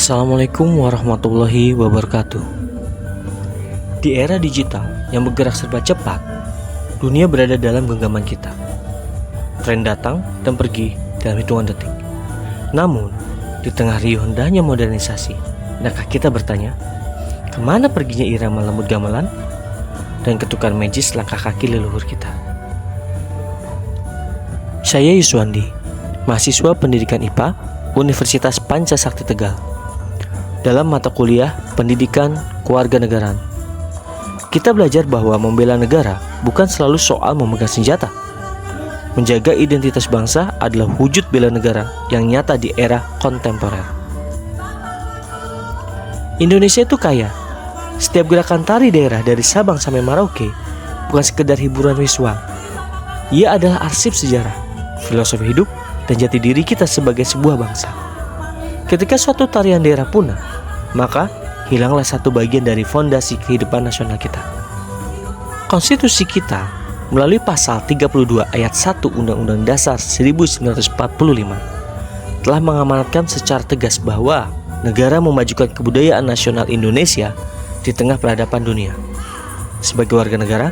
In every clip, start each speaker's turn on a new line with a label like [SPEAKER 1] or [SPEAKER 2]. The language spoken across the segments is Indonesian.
[SPEAKER 1] Assalamualaikum warahmatullahi wabarakatuh. Di era digital yang bergerak serba cepat, dunia berada dalam genggaman kita. Tren datang dan pergi dalam hitungan detik. Namun, di tengah riuh hendaknya modernisasi, adakah kita bertanya, kemana perginya irama lembut gamelan dan ketukan magis langkah kaki leluhur kita? Saya Yuswandi, mahasiswa pendidikan IPA Universitas Pancasakti Tegal. Dalam mata kuliah Pendidikan Kewarganegaraan, kita belajar bahwa membela negara bukan selalu soal memegang senjata. Menjaga identitas bangsa adalah wujud bela negara yang nyata di era kontemporer. Indonesia itu kaya. Setiap gerakan tari daerah dari Sabang sampai Merauke bukan sekedar hiburan visual. Ia adalah arsip sejarah, filosofi hidup, dan jati diri kita sebagai sebuah bangsa. Ketika suatu tarian daerah punah, maka hilanglah satu bagian dari fondasi kehidupan nasional kita. Konstitusi kita melalui pasal 32 ayat 1 Undang-Undang Dasar 1945 telah mengamanatkan secara tegas bahwa negara memajukan kebudayaan nasional Indonesia di tengah peradaban dunia. Sebagai warga negara,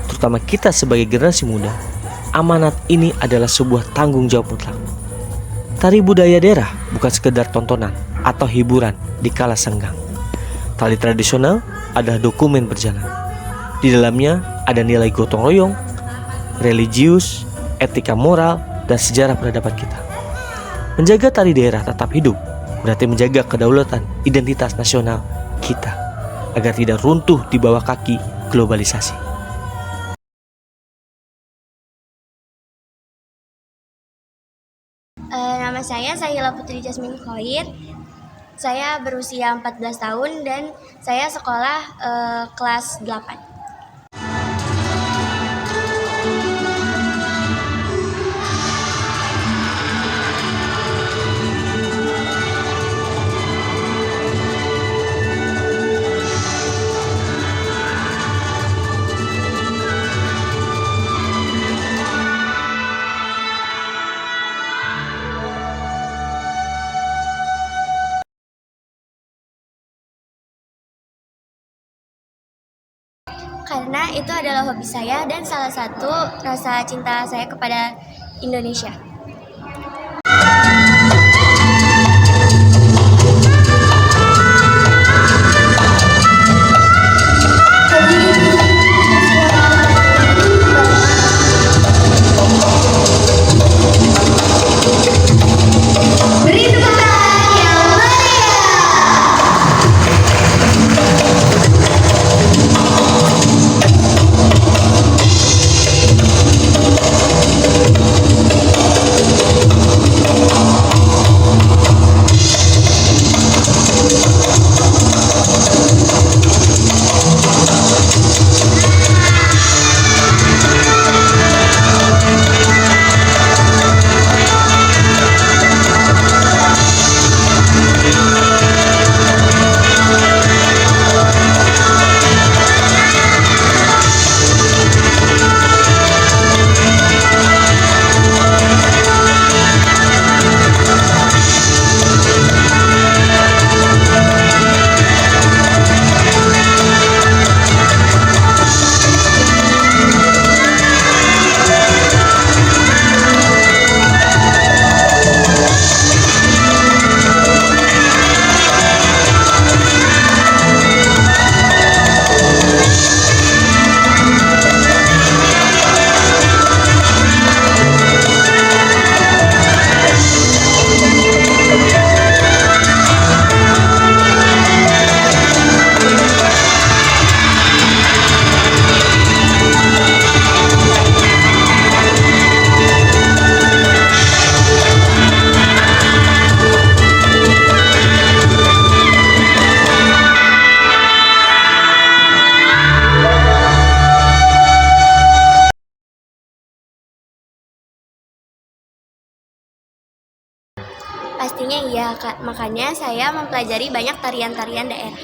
[SPEAKER 1] terutama kita sebagai generasi muda, amanat ini adalah sebuah tanggung jawab mutlak. Tari budaya daerah bukan sekedar tontonan atau hiburan di kala senggang. Tari tradisional adalah dokumen berjalan. Di dalamnya ada nilai gotong royong, religius, etika moral, dan sejarah peradaban kita. Menjaga tari daerah tetap hidup berarti menjaga kedaulatan identitas nasional kita agar tidak runtuh di bawah kaki globalisasi.
[SPEAKER 2] Nama saya Sahila Putri Jasmine Khoir. Saya berusia 14 tahun dan saya sekolah kelas 8. Karena itu adalah hobi saya dan salah satu rasa cinta saya kepada Indonesia. Pastinya iya, Kak. Makanya saya mempelajari banyak tarian-tarian daerah.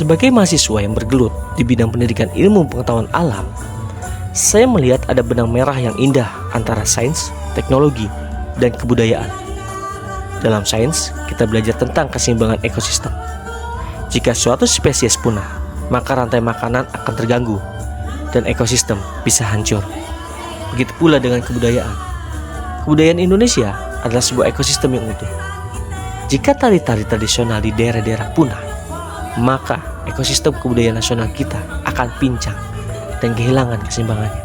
[SPEAKER 1] Sebagai mahasiswa yang bergelut di bidang pendidikan ilmu pengetahuan alam, saya melihat ada benang merah yang indah antara sains, teknologi, dan kebudayaan. Dalam sains, kita belajar tentang keseimbangan ekosistem. Jika suatu spesies punah, maka rantai makanan akan terganggu dan ekosistem bisa hancur. Begitu pula dengan kebudayaan. Kebudayaan Indonesia adalah sebuah ekosistem yang utuh. Jika tari-tari tradisional di daerah-daerah punah, maka ekosistem kebudayaan nasional kita akan pincang dan kehilangan keseimbangannya.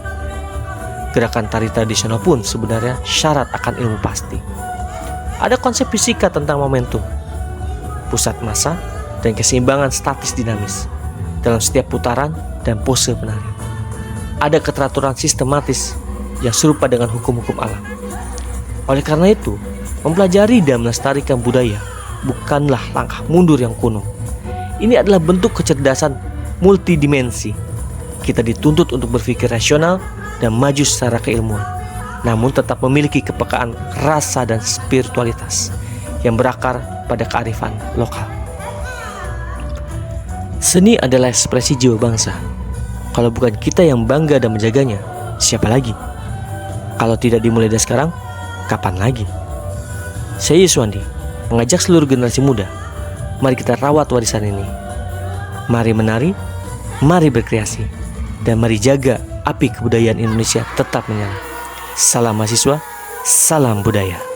[SPEAKER 1] Gerakan tari tradisional pun sebenarnya syarat akan ilmu pasti. Ada konsep fisika tentang momentum, pusat massa, dan keseimbangan statis dinamis dalam setiap putaran dan pose penari. Ada keteraturan sistematis yang serupa dengan hukum-hukum alam. Oleh karena itu, mempelajari dan melestarikan budaya bukanlah langkah mundur yang kuno. Ini adalah bentuk kecerdasan multidimensi. Kita dituntut untuk berpikir rasional dan maju secara keilmuan, namun tetap memiliki kepekaan rasa dan spiritualitas yang berakar pada kearifan lokal. Seni adalah ekspresi jiwa bangsa. Kalau bukan kita yang bangga dan menjaganya, siapa lagi? Kalau tidak dimulai dari sekarang, kapan lagi? Saya Yuswandi, mengajak seluruh generasi muda, mari kita rawat warisan ini. Mari menari, mari berkreasi, dan mari jaga api kebudayaan Indonesia tetap menyala. Salam mahasiswa, salam budaya.